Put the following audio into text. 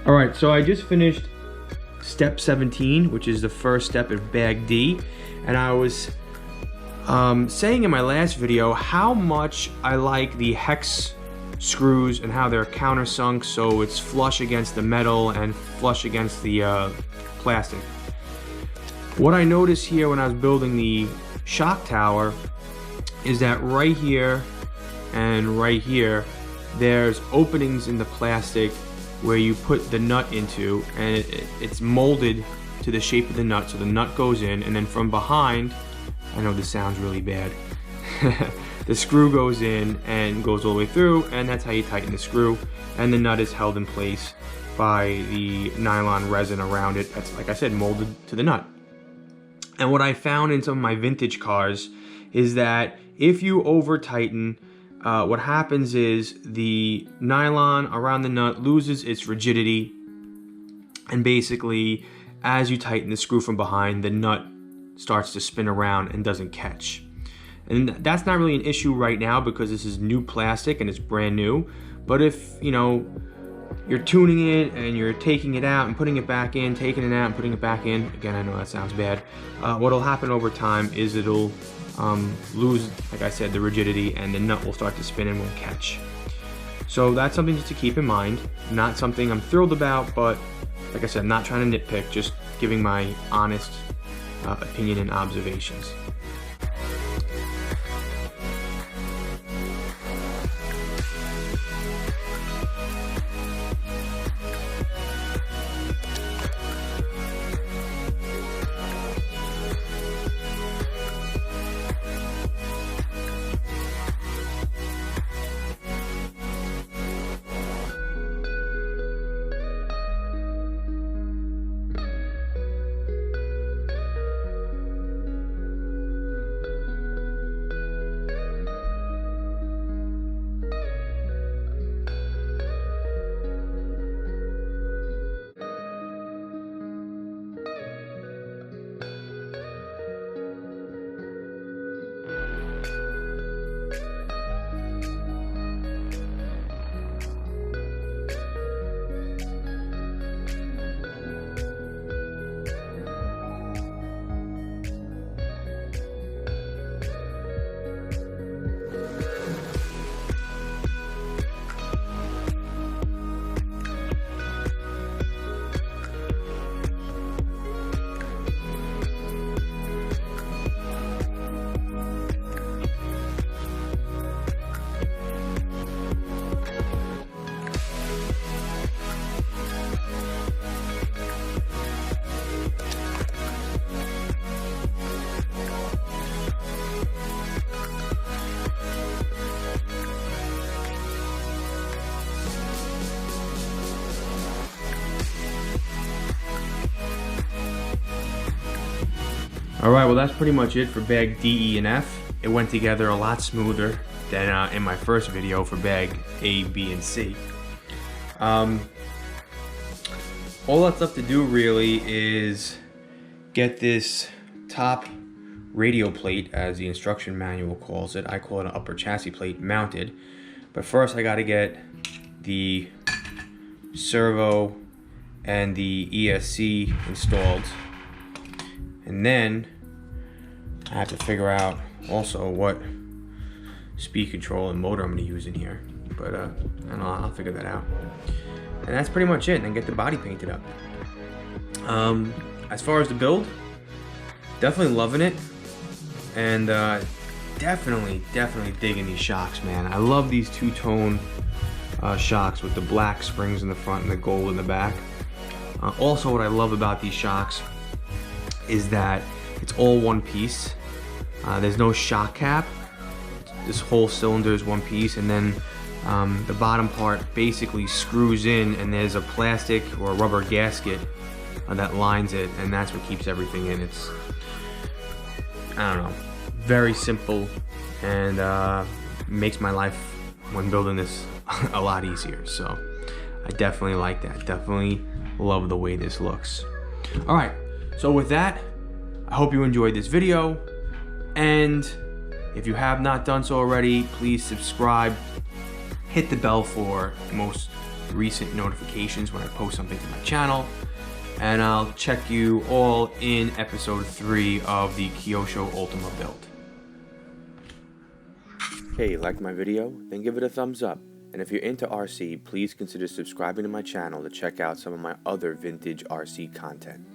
All right, so I just finished step 17, which is the first step of bag D, and I was saying in my last video how much I like the hex screws and how they're countersunk, so it's flush against the metal and flush against the plastic. What I noticed here when I was building the shock tower is that right here and right here there's openings in the plastic where you put the nut into, and it's molded to the shape of the nut, so the nut goes in, and then from behind, I know this sounds really bad, the screw goes in and goes all the way through, and that's how you tighten the screw, and the nut is held in place by the nylon resin around it that's, like I said, molded to the nut. And what I found in some of my vintage cars is that if you over tighten, what happens is the nylon around the nut loses its rigidity, and basically as you tighten the screw from behind, the nut starts to spin around and doesn't catch. And that's not really an issue right now because this is new plastic and it's brand new. But if, you know, you're tuning it and you're taking it out and putting it back in, taking it out and putting it back in, again, I know that sounds bad, what'll happen over time is it'll lose, like I said, the rigidity, and the nut will start to spin and won't catch. So that's something just to keep in mind. Not something I'm thrilled about, but like I said, I'm not trying to nitpick, just giving my honest opinion and observations. Alright, well that's pretty much it for bag D, E, and F. It went together a lot smoother than in my first video for bag A, B, and C. All that's left to do really is get this top radio plate, as the instruction manual calls it. I call it an upper chassis plate, mounted. But first I gotta get the servo and the ESC installed. And then I have to figure out also what speed control and motor I'm going to use in here. But I don't know, I'll figure that out. And that's pretty much it, and then get the body painted up. As far as the build, definitely loving it. And definitely digging these shocks, man. I love these two-tone shocks with the black springs in the front and the gold in the back. Also, what I love about these shocks is that it's all one piece. There's no shock cap. This whole cylinder is one piece, and then the bottom part basically screws in, and there's a plastic or a rubber gasket that lines it, and that's what keeps everything in. It's, I don't know, very simple, and makes my life when building this a lot easier. So I definitely like that. Definitely love the way this looks. All right. So with that, I hope you enjoyed this video, and if you have not done so already, please subscribe, hit the bell for most recent notifications when I post something to my channel. And I'll check you all in episode 3 of the KYOSHO Ultima build. Hey, like my video? Then give it a thumbs up. And if you're into RC, please consider subscribing to my channel to check out some of my other vintage RC content.